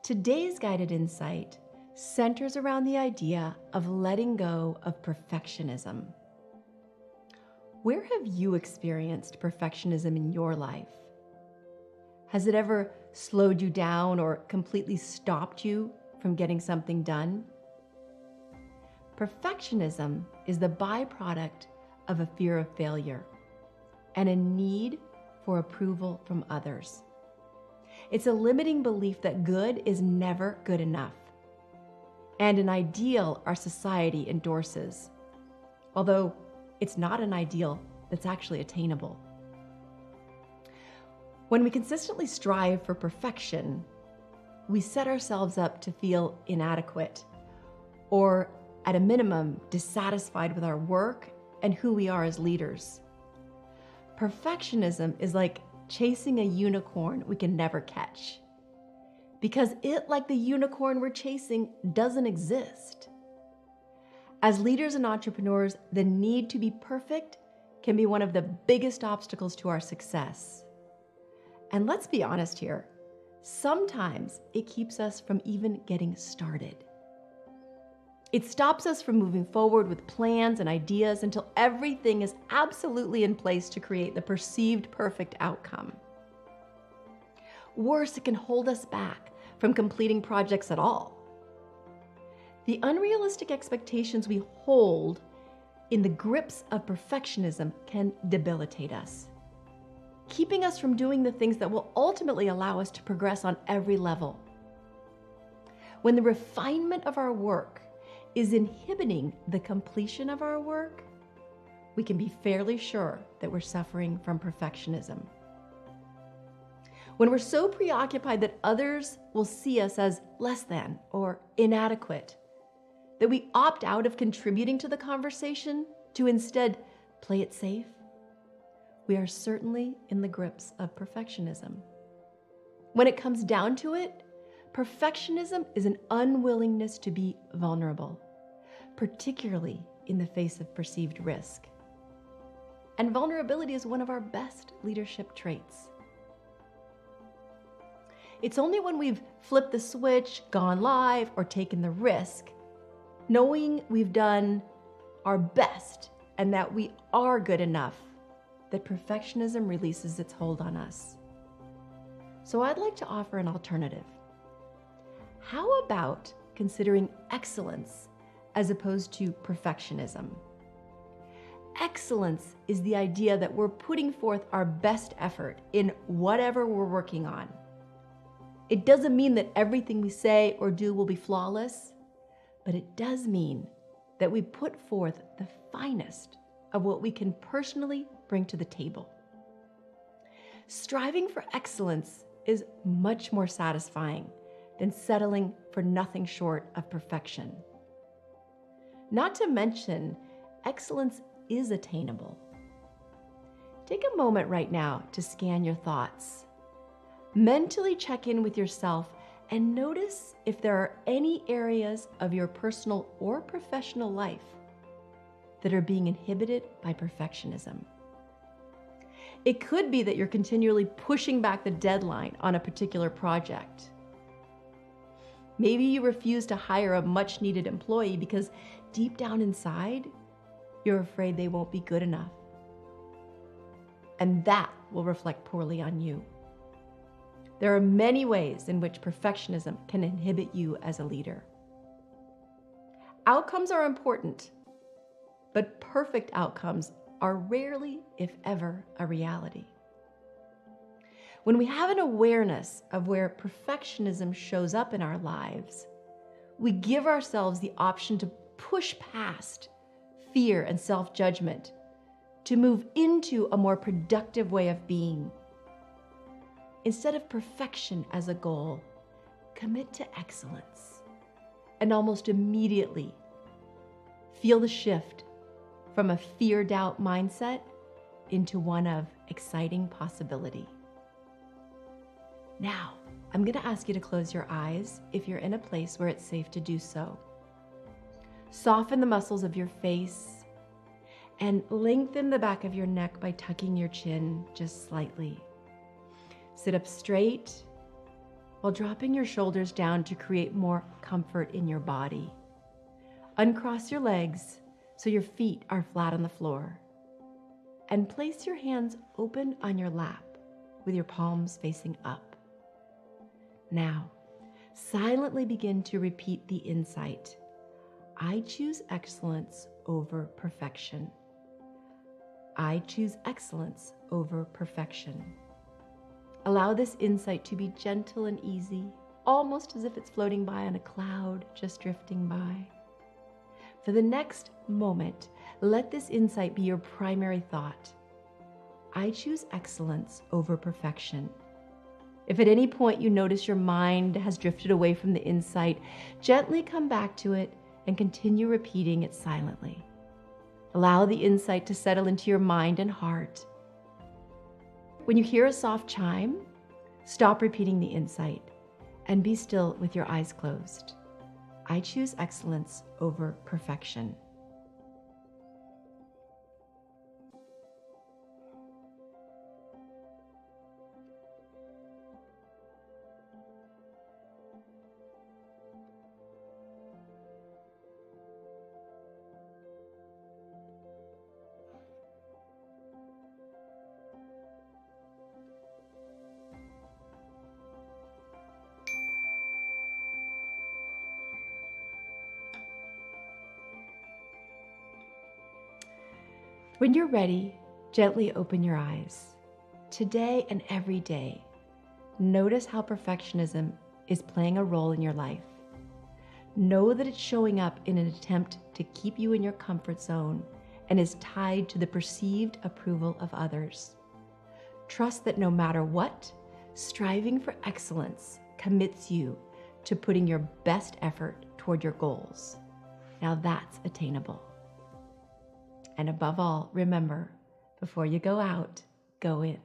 Today's guided insight centers around the idea of letting go of perfectionism. Where have you experienced perfectionism in your life? Has it ever slowed you down or completely stopped you from getting something done? Perfectionism is the byproduct of a fear of failure and a need for approval from others. It's a limiting belief that good is never good enough, and an ideal our society endorses, although it's not an ideal that's actually attainable. When we consistently strive for perfection, we set ourselves up to feel inadequate, or at a minimum, dissatisfied with our work and who we are as leaders. Perfectionism is like chasing a unicorn we can never catch, because it, like the unicorn we're chasing, doesn't exist. As leaders and entrepreneurs, the need to be perfect can be one of the biggest obstacles to our success. And let's be honest here, sometimes it keeps us from even getting started. It stops us from moving forward with plans and ideas until everything is absolutely in place to create the perceived perfect outcome. Worse, it can hold us back from completing projects at all. The unrealistic expectations we hold in the grips of perfectionism can debilitate us, keeping us from doing the things that will ultimately allow us to progress on every level. When the refinement of our work is inhibiting the completion of our work, we can be fairly sure that we're suffering from perfectionism. When we're so preoccupied that others will see us as less than or inadequate, that we opt out of contributing to the conversation to instead play it safe, we are certainly in the grips of perfectionism. When it comes down to it, perfectionism is an unwillingness to be vulnerable, particularly in the face of perceived risk. And vulnerability is one of our best leadership traits. It's only when we've flipped the switch, gone live, or taken the risk, knowing we've done our best and that we are good enough, that perfectionism releases its hold on us. So I'd like to offer an alternative. How about considering excellence as opposed to perfectionism? Excellence is the idea that we're putting forth our best effort in whatever we're working on. It doesn't mean that everything we say or do will be flawless, but it does mean that we put forth the finest of what we can personally bring to the table. Striving for excellence is much more satisfying than settling for nothing short of perfection. Not to mention, excellence is attainable. Take a moment right now to scan your thoughts. Mentally check in with yourself and notice if there are any areas of your personal or professional life that are being inhibited by perfectionism. It could be that you're continually pushing back the deadline on a particular project. Maybe you refuse to hire a much-needed employee because deep down inside, you're afraid they won't be good enough. And that will reflect poorly on you. There are many ways in which perfectionism can inhibit you as a leader. Outcomes are important, but perfect outcomes are rarely, if ever, a reality. When we have an awareness of where perfectionism shows up in our lives, we give ourselves the option to push past fear and self-judgment to move into a more productive way of being. Instead of perfection as a goal, commit to excellence and almost immediately feel the shift from a fear-doubt mindset into one of exciting possibility. Now, I'm going to ask you to close your eyes if you're in a place where it's safe to do so. Soften the muscles of your face and lengthen the back of your neck by tucking your chin just slightly. Sit up straight while dropping your shoulders down to create more comfort in your body. Uncross your legs so your feet are flat on the floor. And place your hands open on your lap with your palms facing up. Now, silently begin to repeat the insight. I choose excellence over perfection. I choose excellence over perfection. Allow this insight to be gentle and easy, almost as if it's floating by on a cloud, just drifting by. For the next moment, let this insight be your primary thought. I choose excellence over perfection. If at any point you notice your mind has drifted away from the insight, gently come back to it and continue repeating it silently. Allow the insight to settle into your mind and heart. When you hear a soft chime, stop repeating the insight and be still with your eyes closed. I choose excellence over perfection. When you're ready, gently open your eyes. Today and every day, notice how perfectionism is playing a role in your life. Know that it's showing up in an attempt to keep you in your comfort zone and is tied to the perceived approval of others. Trust that no matter what, striving for excellence commits you to putting your best effort toward your goals. Now that's attainable. And above all, remember, before you go out, go in.